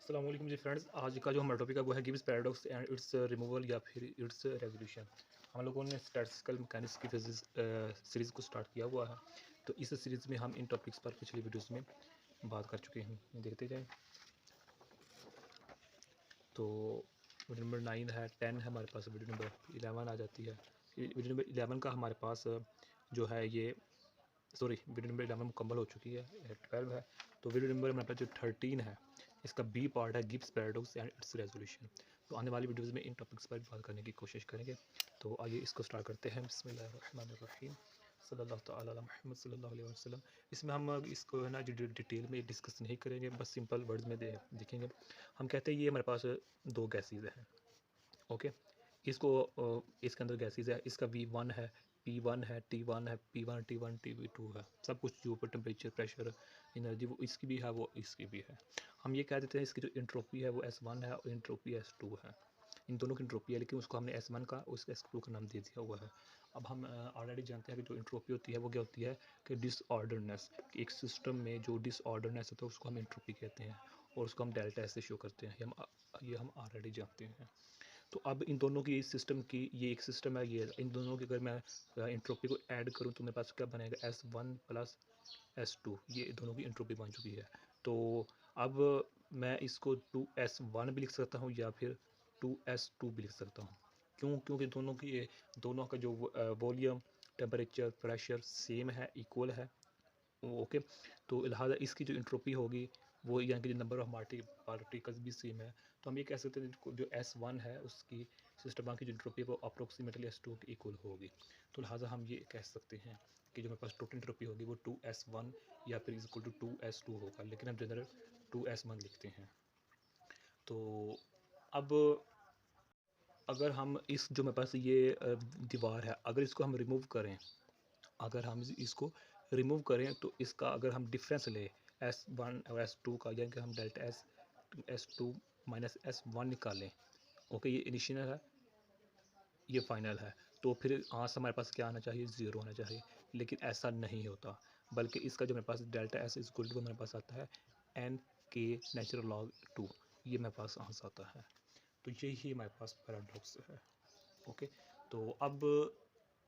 अस्सलाम वालेकुम जी फ्रेंड्स। आज का जो हमारा टॉपिक है वो है Gibbs paradox and it's removal या फिर इट्स रेजोल्यूशन। हम लोगों ने स्टैटिस्टिकल मैकेनिक्स की फिजिक्स सीरीज़ को स्टार्ट किया हुआ है। तो इस सीरीज़ में हम इन टॉपिक्स पर पिछली वीडियोस में बात कर चुके हैं, देखते जाएं। तो वीडियो नंबर 9 है, 10 है हमारे पास, वीडियो नंबर 11 आ जाती है। वीडियो नंबर 11 का हमारे पास जो है ये वीडियो नंबर 11 मुकम्मल हो चुकी है, 12 है। तो वीडियो नंबर हमारे पास जो 13 है, इसका बी पार्ट है Gibbs paradox and it's resolution. तो आने वाली वीडियोस में इन टॉपिक्स पर बात करने की कोशिश करेंगे। तो आइए इसको स्टार्ट करते हैं। बिस्मिल्लाहिर्रहमानिर्रहीम, सल्लल्लाहु तआला अला मुहम्मद सल्लल्लाहु अलैहि वसल्लम। इसमें हम इसको है ना डिटेल में डिस्कस नहीं करेंगे, बस सिंपल वर्ड्स में देखेंगे। हम कहते हैं ये हमारे पास दो गैसेज हैं, ओके। इसको इसके अंदर गैसेज है, इसका V1 है, P1 है, T1 है, P1 T1 T2 है, सब कुछ जो ऊपर टेम्परेचर प्रेशर एनर्जी वो इसकी भी है, वो इसकी भी है। हम ये कह देते हैं इसकी जो इंट्रोपी है वो S1 है और इंट्रोपी S2 है। इन दोनों की इंट्रोपी है, लेकिन उसको हमने S1 का और S2 का नाम दे दिया हुआ है। अब हम ऑलरेडी जानते हैं कि जो इंट्रोपी होती है वो क्या होती है कि डिसऑर्डरनेस। एक सिस्टम में जो डिसऑर्डरनेस होता है उसको हम इंट्रोपी कहते हैं, और उसको हम डेल्टा S से शो करते हैं। ये हम ऑलरेडी जानते हैं। तो अब इन दोनों की सिस्टम की, ये एक सिस्टम है, ये इन दोनों की अगर मैं इंट्रोपी को ऐड करूं तो मेरे पास क्या बनेगा, S1 प्लस S2। ये दोनों की इंट्रोपी बन चुकी है। तो अब मैं इसको 2S1 भी लिख सकता हूँ या फिर 2S2 भी लिख सकता हूँ। क्यों? क्योंकि दोनों का जो वॉल्यूम टेम्परेचर प्रेशर सेम है, इक्वल है, ओके। तो लिहाजा इसकी जो इंट्रोपी होगी वो, यानी कि जो नंबर ऑफ पार्टिकल्स भी सेम है। तो हम ये कह सकते हैं जो S1 है उसकी सिस्टम की जो इंट्रोपी है वो अप्रोक्सीमेटली S2 की इक्वल होगी। तो लिहाजा हम ये कह सकते हैं कि जो मेरे पास टोटल इंट्रोपी होगी वो 2S1 या फिर इज इक्वल टू 2S2 होगा, लेकिन हम जनरल 2S1 लिखते हैं। तो अब अगर हम इस जो मेरे पास ये दीवार है, अगर इसको हम रिमूव करें, अगर हम इसको रिमूव करें तो इसका अगर हम डिफरेंस लें S1 और S2 का, यानी कि हम डेल्टा S2 माइनस S1 निकालें, ओके। ये इनिशियल है, ये फाइनल है। तो फिर यहाँ से हमारे पास क्या आना चाहिए, ज़ीरो होना चाहिए, लेकिन ऐसा नहीं होता। बल्कि इसका जो मेरे पास delta S is equal to मेरे पास आता है N K नेचुरल लॉग 2, ये मेरे पास यहाँ से आता है। तो यही हमारे पास पैराडॉक्स है, ओके। तो अब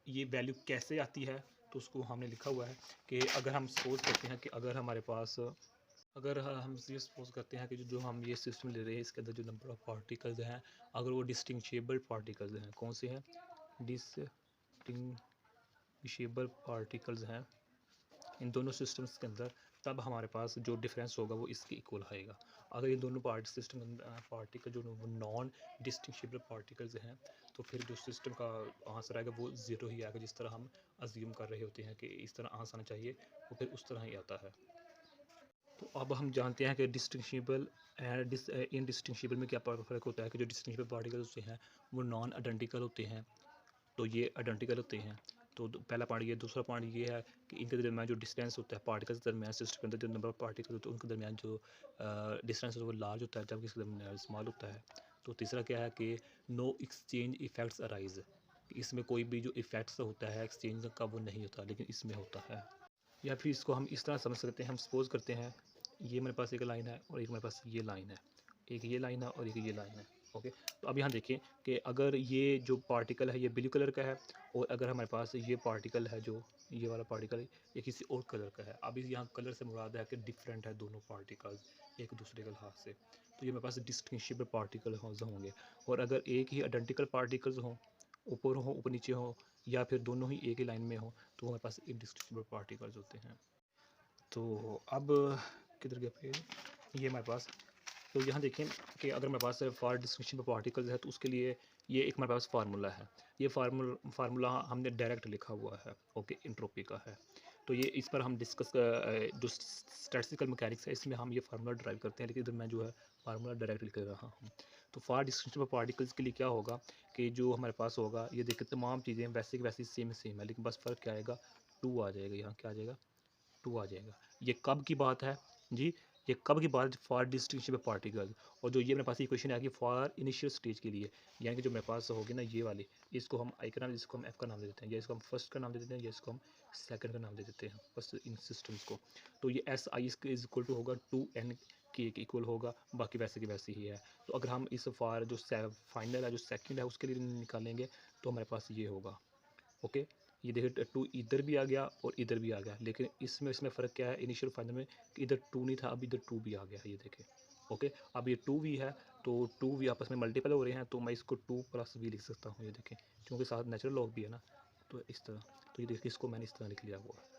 ये वैल्यू कैसे आती है, तो उसको हमने लिखा हुआ है कि अगर हम सपोज करते हैं कि अगर हम ये सपोज करते हैं कि जो हम ये सिस्टम ले रहे हैं इसके अंदर जो नंबर ऑफ पार्टिकल्स हैं, अगर वो डिस्टिंग्विशेबल पार्टिकल्स हैं, कौन से हैं, डिस्टिंग्विशेबल पार्टिकल्स हैं इन दोनों सिस्टम्स के अंदर, तब हमारे पास जो डिफरेंस होगा वो इसके इक्वल आएगा। अगर ये दोनों पार्टिकल जो नॉन डिस्टिंग्विशेबल पार्टिकल्स हैं, तो फिर जो सिस्टम का आंसर आएगा वो ज़ीरो ही आएगा, जिस तरह हम अज्यूम कर रहे होते हैं कि इस तरह आंसर आना चाहिए, वो फिर उस तरह ही आता है। तो अब हम जानते हैं कि डिस्टिंग्विशेबल एंड इनडिस्टिंग्विशेबल में क्या फ़र्क होता है, कि जो डिस्टिंग्विशेबल पार्टिकल्स होते हैं वो नॉन आइडेंटिकल होते हैं, तो ये आइडेंटिकल होते हैं। तो पहला पॉइंट ये, दूसरा पॉइंट ये है कि इनके दरमियान जो डिस्टेंस होता है पार्टिकल्स के दरमियान, सिस्टम के अंदर जो नंबर ऑफ पार्टिकल्स होते हैं उनके दरमियान जो डिस्टेंस है वो लार्ज होता है, जबकि इसके दरमियान स्मॉल होता है। तो तीसरा क्या है कि नो एक्सचेंज इफेक्ट्स अराइज, इसमें कोई भी जो इफेक्ट्स होता है एक्सचेंज का वो नहीं होता, लेकिन इसमें होता है। या फिर इसको हम इस तरह समझ सकते हैं, हम सपोज करते हैं ये मेरे पास एक लाइन है और एक मेरे पास ये लाइन है, एक ये लाइन है और एक ये लाइन है, ओके। तो अब यहाँ देखें कि अगर ये जो पार्टिकल है ये ब्लू कलर का है, और अगर हमारे पास ये पार्टिकल है, जो ये वाला पार्टिकल है, ये किसी और कलर का है। अब यहाँ कलर से मुराद है कि डिफरेंट है दोनों पार्टिकल्स एक दूसरे के लिहाज से, तो ये मेरे पास डिस्टिंग्विशेबल पार्टिकल होंगे। और अगर एक ही आइडेंटिकल पार्टिकल्स हों, ऊपर नीचे हों, या फिर दोनों ही एक ही लाइन में हों, तो हमारे पास इनडिस्टिंग्विशेबल पार्टिकल्स होते हैं। तो अब किधर गया पेज, ये हमारे पास। तो यहाँ देखें कि अगर मेरे पास फॉर डिस्टिंक्शन पार्टिकल्स है तो उसके लिए ये एक मेरे पास फार्मूला है। ये फार्मूला हमने डायरेक्ट लिखा हुआ है, ओके, इंट्रोपी का है। तो ये इस पर हम डिस्कस जो स्टैटिस्टिकल मैकेनिक्स है इसमें हम ये फार्मूला ड्राइव करते हैं, लेकिन इधर मैं जो है फार्मूला डायरेक्ट लिख रहा हूँ। तो फॉर डिस्टिंक्शन पार्टिकल्स के लिए क्या होगा कि जो हमारे पास होगा, ये देखिए तमाम चीज़ें वैसे की वैसी सेम है, लेकिन बस फ़र्क क्या आएगा, 2 आ जाएगा, यहाँ क्या आ जाएगा, 2 आ जाएगा। ये कब की बात है जी, ये कब की बात, फॉर डिस्टिंक्शन पार्टिकल। और जो ये मेरे पास इक्वेशन है कि फॉर इनिशियल स्टेज के लिए, यानी कि जो मेरे पास होगी ना ये वाली, इसको हम आई का नाम, इसको हम एफ का नाम दे देते हैं, या इसको हम फर्स्ट का नाम दे देते हैं, या इसको हम सेकंड का नाम दे देते हैं, बस इन सिस्टम्स को। तो ये S I is equal to होगा 2 एन के इक्वल होगा, बाकी वैसे की वैसे ही है। तो अगर हम इस फार जो फाइनल है, जो सेकंड है, उसके लिए निकालेंगे तो हमारे पास ये होगा। ओके, ये देखिए 2 इधर भी आ गया और इधर भी आ गया, लेकिन इसमें फ़र्क क्या है इनिशियल फाइनल में कि इधर 2 नहीं था, अब इधर 2 भी आ गया है, ये देखें। ओके, अब ये 2 भी है, तो 2 भी आपस में मल्टीपल हो रहे हैं, तो मैं इसको 2 प्लस भी लिख सकता हूँ, ये देखें, क्योंकि साथ नेचुरल लॉग भी है ना, तो इस तरह। तो ये देखिए, इसको मैंने इस तरह लिख लिया हुआ है।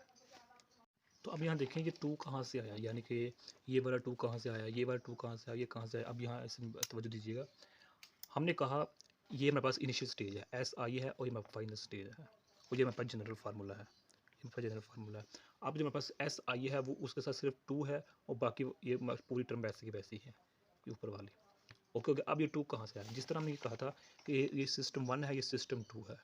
तो अब यहाँ देखें ये 2 कहाँ से आया, यानी कि ये वाला 2 कहाँ से आया, ये वाला 2 कहाँ से आया, ये कहाँ से आया। अब यहाँ इसमें तवज्जो दीजिएगा, हमने कहा ये मेरे पास इनिशियल स्टेज है, एस आई है, और ये मेरे फाइनल स्टेज है, और ये मेरे पास जनरल फार्मूला है, ये मेरे जनरल फार्मूला है। अब जो मेरे पास एस आई है वो उसके साथ सिर्फ 2 है, और बाकी ये पूरी टर्म वैसे की वैसी है, ये ऊपर वाली। ओके ओके, अब ये 2 कहाँ से आया, जिस तरह हमने कहा था कि ये सिस्टम 1 है, ये सिस्टम 2 है।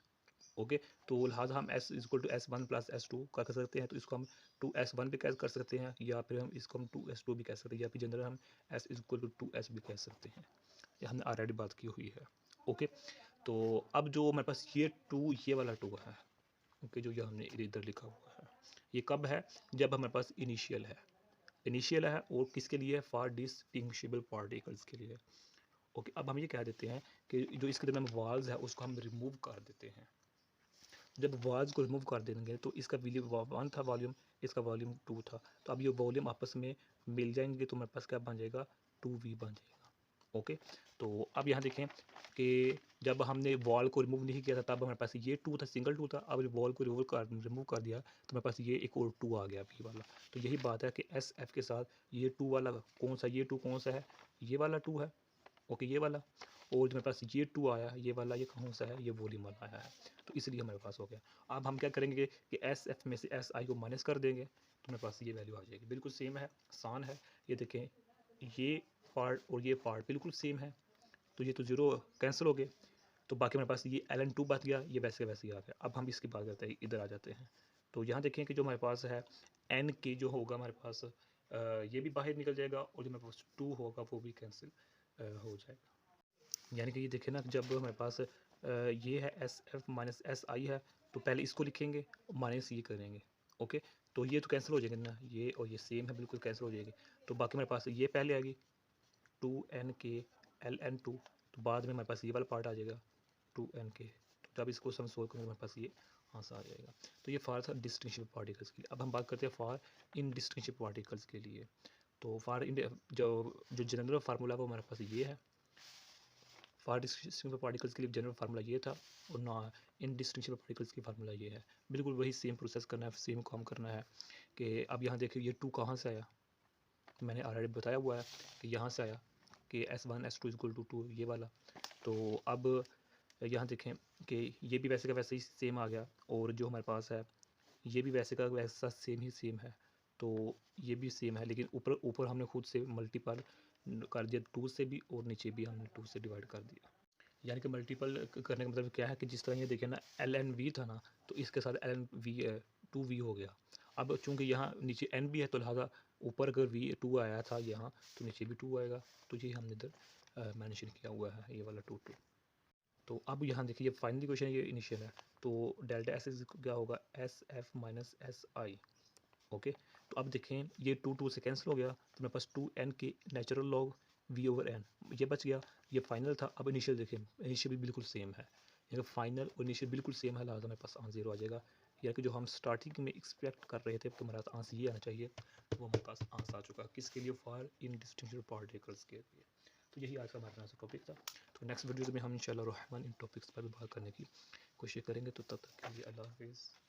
ओके, तो लिहाजा हम S equal to S one plus S two कर सकते हैं, तो इसको हम 2s1 भी कर सकते हैं, या फिर हम इसको हम 2s2 भी कह सकते हैं, या फिर जनरल हम एस इक्वल टू 2s भी कह सकते हैं। ये हमने ऑलरेडी बात की हुई है। ओके, तो अब जो हमारे पास ये 2, ये वाला 2 है, ओके, जो ये हमने इधर लिखा हुआ है, ये कब है, जब हमारे पास इनिशियल है, इनिशियल है, और किसके लिए, फॉर डिस्टिंग्विशेबल पार्टिकल्स के लिए। ओके, अब हम ये कह देते हैं कि जो इसके दरमियान वाल्स है उसको हम रिमूव कर देते हैं। जब वाल्स को रिमूव कर देंगे तो इसका वॉल्यूम 1 था, वॉल्यूम, इसका वॉल्यूम 2 था, तो अब ये वॉल्यूम आपस में मिल जाएंगे, तो मेरे पास क्या बन जाएगा, 2v बन जाएगा। ओके, तो अब यहाँ देखें कि जब हमने वॉल को रिमूव नहीं किया था तब हमारे पास ये 2 था, सिंगल 2 था। अब वॉल को रिमूव कर दिया तो मेरे पास ये एक और 2 आ गया v वाला। तो यही बात है कि एस एफ के साथ ये 2 वाला कौन सा, ये 2 कौन सा है, ये वाला 2 है। ओके, ये वाला, और जो मेरे पास ये 2 आया, ये वाला, ये कौन सा है, ये वॉल्यूम वाला आया है, तो इसलिए हमारे पास हो गया। अब हम क्या करेंगे कि एस एफ में से एस आई को माइनस कर देंगे, तो मेरे पास ये वैल्यू आ जाएगी। बिल्कुल सेम है, आसान है। ये देखें, ये पार्ट और ये पार्ट बिल्कुल सेम है, तो ये तो ज़ीरो कैंसिल हो गए, तो बाकी मेरे पास ये ln2 बच गया, ये वैसे वैसे ही आ गया। अब हम इसकी बात करते हैं, इधर आ जाते हैं। तो यहाँ देखें कि जो हमारे पास है n के जो होगा हमारे पास ये भी बाहर निकल जाएगा, और जो मेरे पास 2 होगा वो भी कैंसिल हो जाएगा। यानी कि ये देखें ना, जब हमारे पास ये है S F minus S I है, तो पहले इसको लिखेंगे माइनस ये करेंगे। ओके, तो ये तो कैंसिल हो जाएंगे ना, ये और ये सेम है, बिल्कुल कैंसिल हो जाएगी। तो बाकी मेरे पास ये पहले आएगी 2n के ln2, तो बाद में हमारे पास ये वाला पार्ट आ जाएगा 2n के। तो जब इसको हम सोल्व करेंगे हमारे पास ये आंसर आ जाएगा। तो ये फार था डिस्टिंक्शन पार्टिकल्स के लिए। अब हम बात करते हैं फार इनडिस्टिंक्शन पार्टिकल्स के लिए। तो फार जो जनरल फार्मूला वो हमारे पास ये है, फार डिस्टिंक्शन पार्टिकल्स के लिए जनरल फार्मूला ये था, और ना इनडिस्टिंक्शन पार्टिकल्स की फार्मूला ये है। बिल्कुल वही सेम प्रोसेस करना है, सेम काम करना है। कि अब यहाँ देखिए ये 2 कहाँ से आया, मैंने ऑलरेडी बताया हुआ है कि यहाँ से आया कि S1 S2 इक्वल टू 2, ये वाला। तो अब यहाँ देखें कि ये भी वैसे का वैसे ही सेम आ गया, और जो हमारे पास है ये भी वैसे का वैसा सेम ही सेम है, तो ये भी सेम है, लेकिन ऊपर ऊपर हमने खुद से मल्टीपल कर दिया 2 से भी, और नीचे भी हमने 2 से डिवाइड कर दिया। यानी कि मल्टीपल करने का मतलब क्या है कि जिस तरह ये देखें ना ln v था ना, तो इसके साथ ln v 2v हो गया। अब चूंकि यहाँ नीचे n भी है, तो लिहाजा ऊपर अगर v 2 आया था यहाँ, तो नीचे भी 2 आएगा। तो ये हमने इधर मेंशन किया हुआ है, ये वाला 2 2। तो अब यहाँ देखिए, ये फाइनल क्वेश्चन, ये इनिशियल है, तो डेल्टा एस क्या होगा, S F minus S I. Okay, तो अब देखें ये 2 2 से कैंसिल हो गया, तो मेरे पास 2n के नेचुरल लॉग v/n ये बच गया। ये फाइनल था। अब इनिशियल देखें, इनिशियल भी बिल्कुल सेम है, यानी फाइनल और इनिशियल बिल्कुल सेम है, लिहाजा मेरे पास आंसर 0 आ जाएगा। यानी कि जो हम स्टार्टिंग में एक्सपेक्ट कर रहे थे, तो मेरा आंसर ये आना चाहिए, तो वो हमारे पास आंसर आ चुका। किसके लिए, फॉर इनडिस्टिंक्शन पार्टिकल्स के लिए। तो यही आज का हमारे पास टॉपिक था। तो नेक्स्ट वीडियो में हम इंशाल्लाह रहमान इन टॉपिक्स पर भी बात करने की कोशिश करेंगे। तो तब तक के लिए अल्लाह हाफिज़।